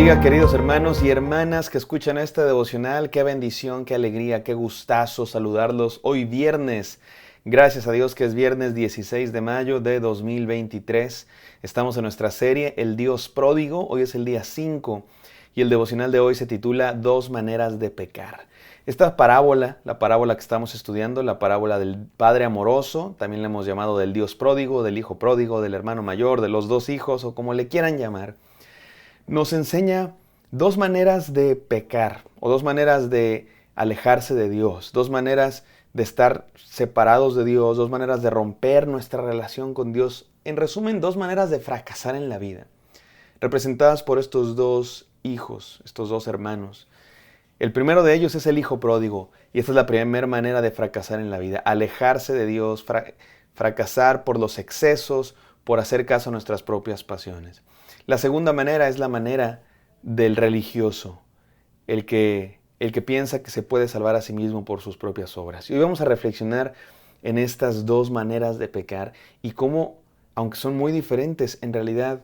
bendiga, queridos hermanos y hermanas que escuchan este devocional. Qué bendición, qué alegría, qué gustazo saludarlos hoy viernes. Gracias a Dios que es viernes 16 de mayo de 2023. Estamos en nuestra serie El Dios Pródigo. Hoy es el día 5 y el devocional de hoy se titula Dos maneras de pecar. Esta parábola, la parábola que estamos estudiando, la parábola del Padre amoroso, también la hemos llamado del Dios pródigo, del Hijo pródigo, del hermano mayor, de los dos hijos o como le quieran llamar, nos enseña dos maneras de pecar o dos maneras de alejarse de Dios, dos maneras de estar separados de Dios, dos maneras de romper nuestra relación con Dios. En resumen, dos maneras de fracasar en la vida, representadas por estos dos hijos, estos dos hermanos. El primero de ellos es el hijo pródigo, y esta es la primera manera de fracasar en la vida, alejarse de Dios, fracasar por los excesos, por hacer caso a nuestras propias pasiones. La segunda manera es la manera del religioso, el que piensa que se puede salvar a sí mismo por sus propias obras. Y hoy vamos a reflexionar en estas dos maneras de pecar y cómo, aunque son muy diferentes, en realidad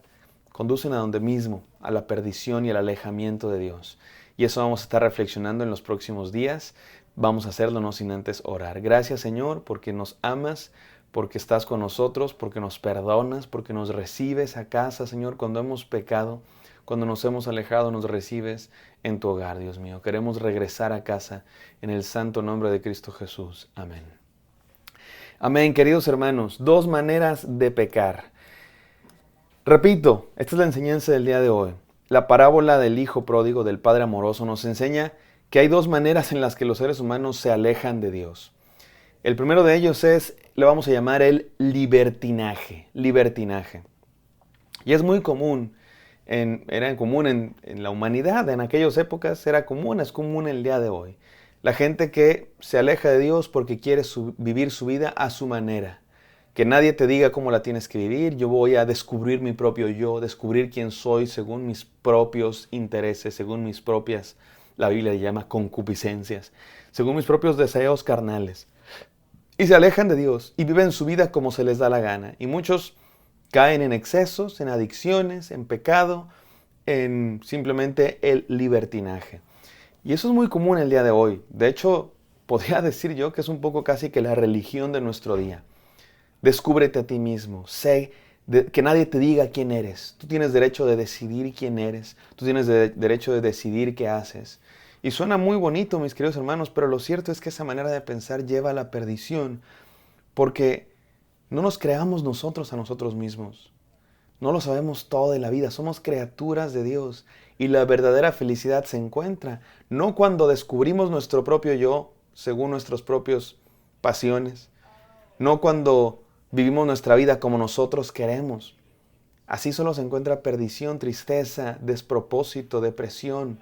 conducen a donde mismo, a la perdición y al alejamiento de Dios. Y eso vamos a estar reflexionando en los próximos días. Vamos a hacerlo no sin antes orar. Gracias, Señor, porque nos amas, porque estás con nosotros, porque nos perdonas, porque nos recibes a casa, Señor, cuando hemos pecado, cuando nos hemos alejado, nos recibes en tu hogar, Dios mío. Queremos regresar a casa en el santo nombre de Cristo Jesús. Amén. Amén, queridos hermanos. Dos maneras de pecar. Repito, esta es la enseñanza del día de hoy. La parábola del hijo pródigo, del padre amoroso, nos enseña que hay dos maneras en las que los seres humanos se alejan de Dios. El primero de ellos le vamos a llamar el libertinaje. Libertinaje. Y es muy común, era común en la humanidad, en aquellas épocas es común el día de hoy. La gente que se aleja de Dios porque quiere vivir su vida a su manera. Que nadie te diga cómo la tienes que vivir. Yo voy a descubrir mi propio yo, descubrir quién soy según mis propios intereses, según mis propias, la Biblia le llama concupiscencias, según mis propios deseos carnales. Y se alejan de Dios y viven su vida como se les da la gana. Y muchos caen en excesos, en adicciones, en pecado, en simplemente el libertinaje. Y eso es muy común el día de hoy. De hecho, podría decir yo que es un poco casi que la religión de nuestro día. Descúbrete a ti mismo, que nadie te diga quién eres. Tú tienes derecho de decidir quién eres. Tú tienes derecho de decidir qué haces. Y suena muy bonito, mis queridos hermanos, pero lo cierto es que esa manera de pensar lleva a la perdición, porque no nos creamos nosotros a nosotros mismos. No lo sabemos todo de la vida, somos criaturas de Dios. Y la verdadera felicidad se encuentra no cuando descubrimos nuestro propio yo, según nuestras propias pasiones, no cuando vivimos nuestra vida como nosotros queremos. Así solo se encuentra perdición, tristeza, despropósito, depresión.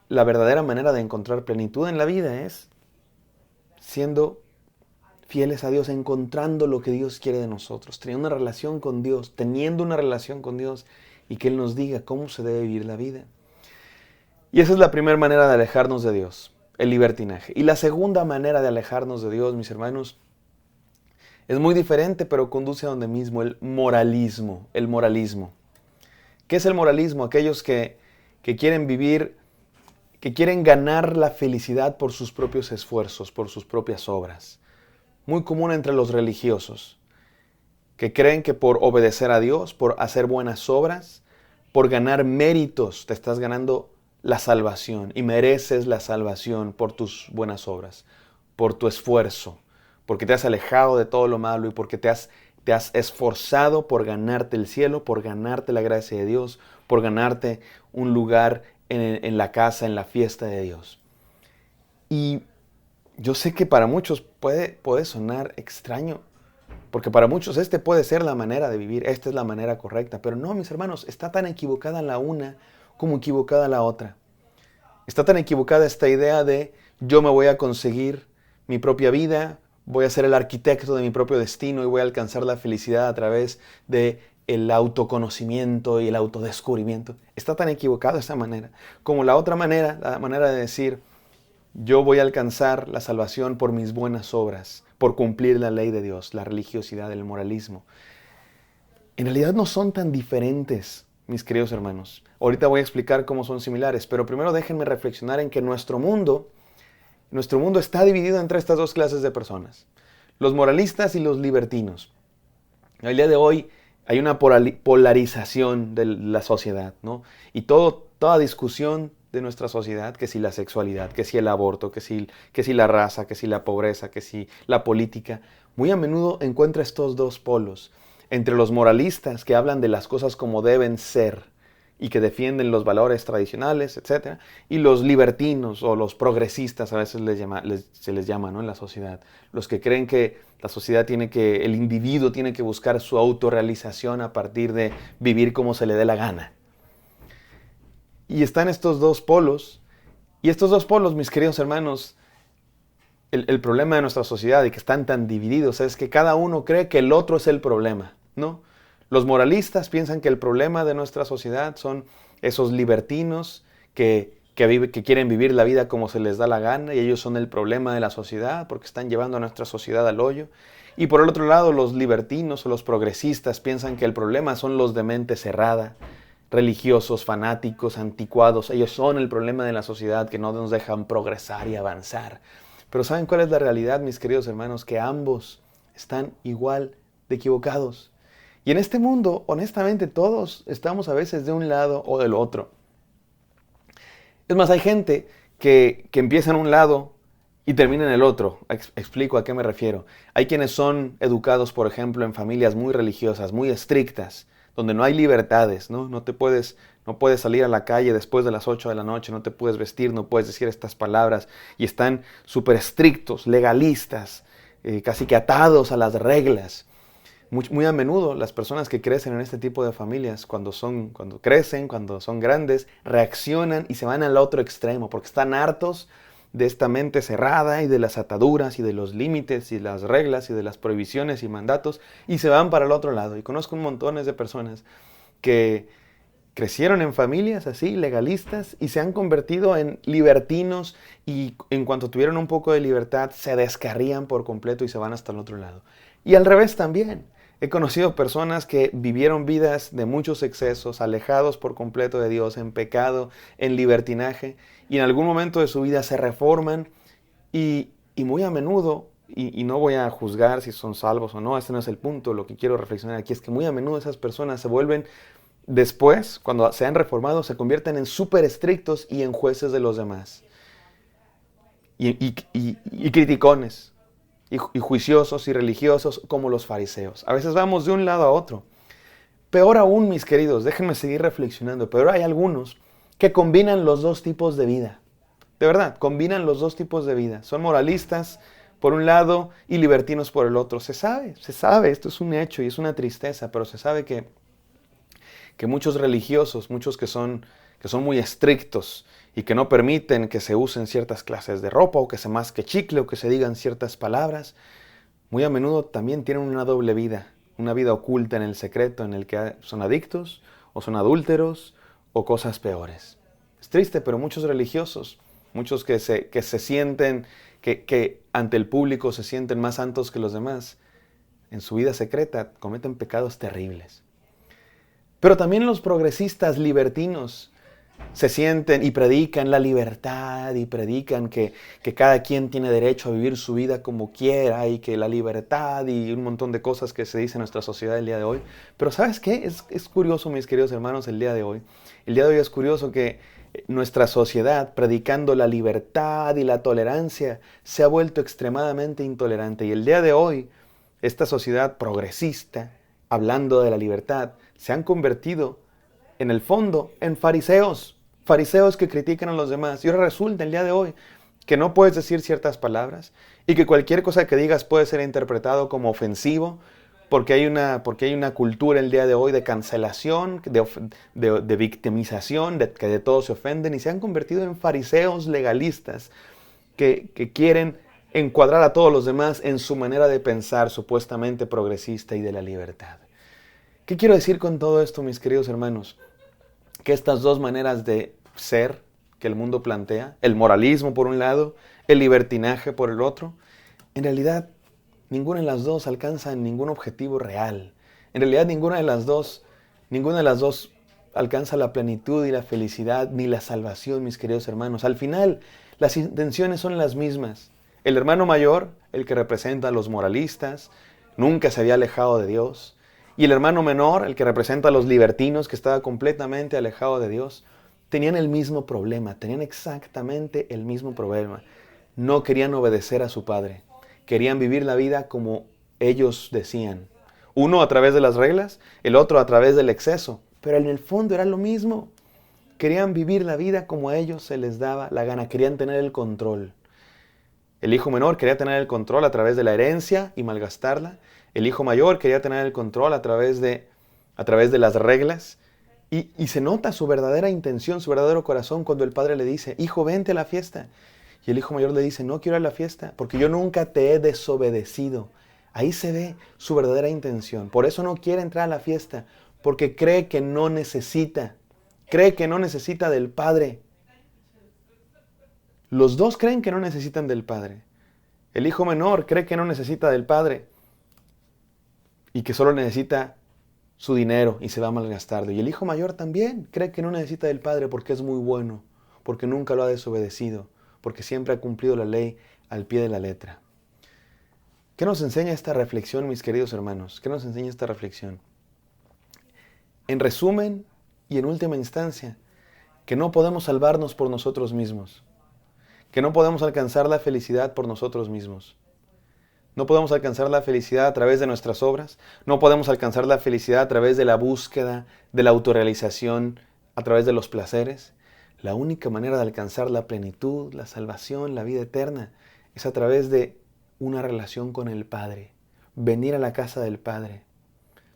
La verdadera manera de encontrar plenitud en la vida es siendo fieles a Dios, encontrando lo que Dios quiere de nosotros, teniendo una relación con Dios y que Él nos diga cómo se debe vivir la vida. Y esa es la primera manera de alejarnos de Dios, el libertinaje. Y la segunda manera de alejarnos de Dios, mis hermanos, es muy diferente, pero conduce a donde mismo, el moralismo. El moralismo. ¿Qué es el moralismo? Aquellos que quieren vivir, que quieren ganar la felicidad por sus propios esfuerzos, por sus propias obras. Muy común entre los religiosos, que creen que por obedecer a Dios, por hacer buenas obras, por ganar méritos, te estás ganando la salvación y mereces la salvación por tus buenas obras, por tu esfuerzo, porque te has alejado de todo lo malo y porque te has esforzado por ganarte el cielo, por ganarte la gracia de Dios, por ganarte un lugar en la casa, en la fiesta de Dios. Y yo sé que para muchos puede sonar extraño, porque para muchos puede ser la manera de vivir, esta es la manera correcta. Pero no, mis hermanos, está tan equivocada la una como equivocada la otra. Está tan equivocada esta idea de yo me voy a conseguir mi propia vida, voy a ser el arquitecto de mi propio destino y voy a alcanzar la felicidad a través de el autoconocimiento y el autodescubrimiento. Está tan equivocada esa manera como la otra manera, la manera de decir yo voy a alcanzar la salvación por mis buenas obras, por cumplir la ley de Dios, la religiosidad, el moralismo. En realidad no son tan diferentes mis queridos hermanos. Ahorita voy a explicar cómo son similares, pero primero déjenme reflexionar en que nuestro mundo está dividido entre estas dos clases de personas, los moralistas y los libertinos. El día de hoy hay una polarización de la sociedad, ¿no? Y toda discusión de nuestra sociedad, que si la sexualidad, que si el aborto, que si la raza, que si la pobreza, que si la política, muy a menudo encuentra estos dos polos. Entre los moralistas, que hablan de las cosas como deben ser y que defienden los valores tradicionales, etc. Y los libertinos o los progresistas, a veces se les llama, ¿no?, en la sociedad. Los que creen que el individuo tiene que buscar su autorrealización a partir de vivir como se le dé la gana. Y están estos dos polos. Y estos dos polos, mis queridos hermanos, el problema de nuestra sociedad y que están tan divididos es que cada uno cree que el otro es el problema, ¿no? Los moralistas piensan que el problema de nuestra sociedad son esos libertinos que quieren vivir la vida como se les da la gana y ellos son el problema de la sociedad porque están llevando a nuestra sociedad al hoyo. Y por el otro lado, los libertinos o los progresistas piensan que el problema son los de mente cerrada, religiosos, fanáticos, anticuados. Ellos son el problema de la sociedad que no nos dejan progresar y avanzar. Pero ¿saben cuál es la realidad, mis queridos hermanos? Que ambos están igual de equivocados. Y en este mundo, honestamente, todos estamos a veces de un lado o del otro. Es más, hay gente que empieza en un lado y termina en el otro. Explico a qué me refiero. Hay quienes son educados, por ejemplo, en familias muy religiosas, muy estrictas, donde no hay libertades, ¿no? No puedes salir a la calle después de las 8 de la noche, no te puedes vestir, no puedes decir estas palabras. Y están súper estrictos, legalistas, casi que atados a las reglas. Muy a menudo las personas que crecen en este tipo de familias, cuando son grandes, reaccionan y se van al otro extremo, porque están hartos de esta mente cerrada y de las ataduras y de los límites y las reglas y de las prohibiciones y mandatos, y se van para el otro lado. Y conozco montones de personas que crecieron en familias así, legalistas, y se han convertido en libertinos, y en cuanto tuvieron un poco de libertad, se descarrían por completo y se van hasta el otro lado. Y al revés también. He conocido personas que vivieron vidas de muchos excesos, alejados por completo de Dios, en pecado, en libertinaje, y en algún momento de su vida se reforman y muy a menudo, y no voy a juzgar si son salvos o no, este no es el punto, lo que quiero reflexionar aquí es que muy a menudo esas personas se vuelven, después, cuando se han reformado, se convierten en súper estrictos y en jueces de los demás, y criticones. Y juiciosos y religiosos como los fariseos. A veces vamos de un lado a otro. Peor aún, mis queridos, déjenme seguir reflexionando, pero hay algunos que combinan los dos tipos de vida. De verdad, combinan los dos tipos de vida. Son moralistas por un lado y libertinos por el otro. Se sabe, esto es un hecho y es una tristeza, pero se sabe que muchos religiosos, muchos que son muy estrictos y que no permiten que se usen ciertas clases de ropa o que se masque chicle o que se digan ciertas palabras, muy a menudo también tienen una doble vida, una vida oculta en el secreto en el que son adictos o son adúlteros o cosas peores. Es triste, pero muchos religiosos, muchos que se sienten, que ante el público se sienten más santos que los demás, en su vida secreta cometen pecados terribles. Pero también los progresistas libertinos se sienten y predican la libertad y predican que cada quien tiene derecho a vivir su vida como quiera y que la libertad y un montón de cosas que se dice en nuestra sociedad el día de hoy. Pero ¿sabes qué? Es curioso, mis queridos hermanos, el día de hoy. El día de hoy es curioso que nuestra sociedad, predicando la libertad y la tolerancia, se ha vuelto extremadamente intolerante. Y el día de hoy, esta sociedad progresista, hablando de la libertad, se han convertido en el fondo en fariseos que critican a los demás. Y ahora resulta el día de hoy que no puedes decir ciertas palabras y que cualquier cosa que digas puede ser interpretado como ofensivo porque hay una cultura el día de hoy de cancelación, de victimización, que de todos se ofenden y se han convertido en fariseos legalistas que quieren encuadrar a todos los demás en su manera de pensar supuestamente progresista y de la libertad. ¿Qué quiero decir con todo esto, mis queridos hermanos? Que estas dos maneras de ser que el mundo plantea, el moralismo por un lado, el libertinaje por el otro, en realidad ninguna de las dos alcanza ningún objetivo real. En realidad ninguna de las dos alcanza la plenitud y la felicidad ni la salvación, mis queridos hermanos. Al final, las intenciones son las mismas. El hermano mayor, el que representa a los moralistas, nunca se había alejado de Dios. Y el hermano menor, el que representa a los libertinos, que estaba completamente alejado de Dios, tenían el mismo problema, tenían exactamente el mismo problema. No querían obedecer a su padre. Querían vivir la vida como ellos decían. Uno a través de las reglas, el otro a través del exceso. Pero en el fondo era lo mismo. Querían vivir la vida como a ellos se les daba la gana. Querían tener el control. El hijo menor quería tener el control a través de la herencia y malgastarla. El hijo mayor quería tener el control a través de las reglas. Y se nota su verdadera intención, su verdadero corazón cuando el padre le dice, hijo, vente a la fiesta. Y el hijo mayor le dice, no quiero ir a la fiesta porque yo nunca te he desobedecido. Ahí se ve su verdadera intención. Por eso no quiere entrar a la fiesta, porque cree que no necesita del padre. Los dos creen que no necesitan del padre. El hijo menor cree que no necesita del padre y que solo necesita su dinero y se va a malgastarlo. Y el hijo mayor también cree que no necesita del padre porque es muy bueno, porque nunca lo ha desobedecido, porque siempre ha cumplido la ley al pie de la letra. ¿Qué nos enseña esta reflexión, mis queridos hermanos? ¿Qué nos enseña esta reflexión? En resumen y en última instancia, que no podemos salvarnos por nosotros mismos, que no podemos alcanzar la felicidad por nosotros mismos. No podemos alcanzar la felicidad a través de nuestras obras, no podemos alcanzar la felicidad a través de la búsqueda, de la autorrealización, a través de los placeres. La única manera de alcanzar la plenitud, la salvación, la vida eterna, es a través de una relación con el Padre, venir a la casa del Padre,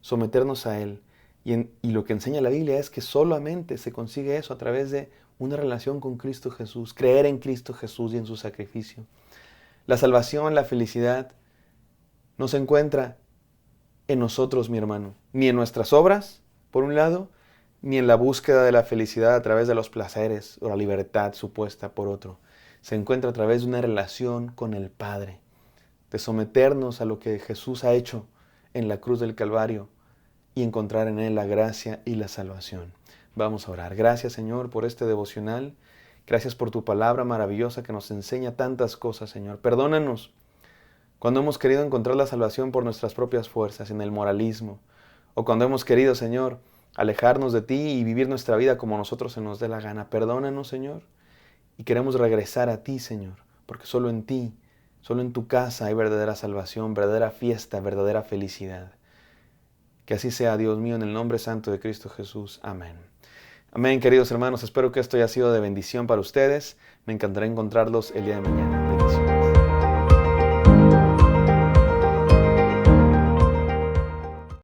someternos a Él. Y lo que enseña la Biblia es que solamente se consigue eso a través de una relación con Cristo Jesús, creer en Cristo Jesús y en su sacrificio. La salvación, la felicidad, no se encuentra en nosotros, mi hermano, ni en nuestras obras, por un lado, ni en la búsqueda de la felicidad a través de los placeres o la libertad supuesta, por otro. Se encuentra a través de una relación con el Padre, de someternos a lo que Jesús ha hecho en la cruz del Calvario y encontrar en Él la gracia y la salvación. Vamos a orar. Gracias, Señor, por este devocional. Gracias por tu palabra maravillosa que nos enseña tantas cosas, Señor. Perdónanos cuando hemos querido encontrar la salvación por nuestras propias fuerzas, en el moralismo, o cuando hemos querido, Señor, alejarnos de ti y vivir nuestra vida como nosotros se nos dé la gana. Perdónanos, Señor, y queremos regresar a ti, Señor, porque solo en ti, solo en tu casa hay verdadera salvación, verdadera fiesta, verdadera felicidad. Que así sea, Dios mío, en el nombre santo de Cristo Jesús. Amén. Amén, queridos hermanos. Espero que esto haya sido de bendición para ustedes. Me encantará encontrarlos el día de mañana.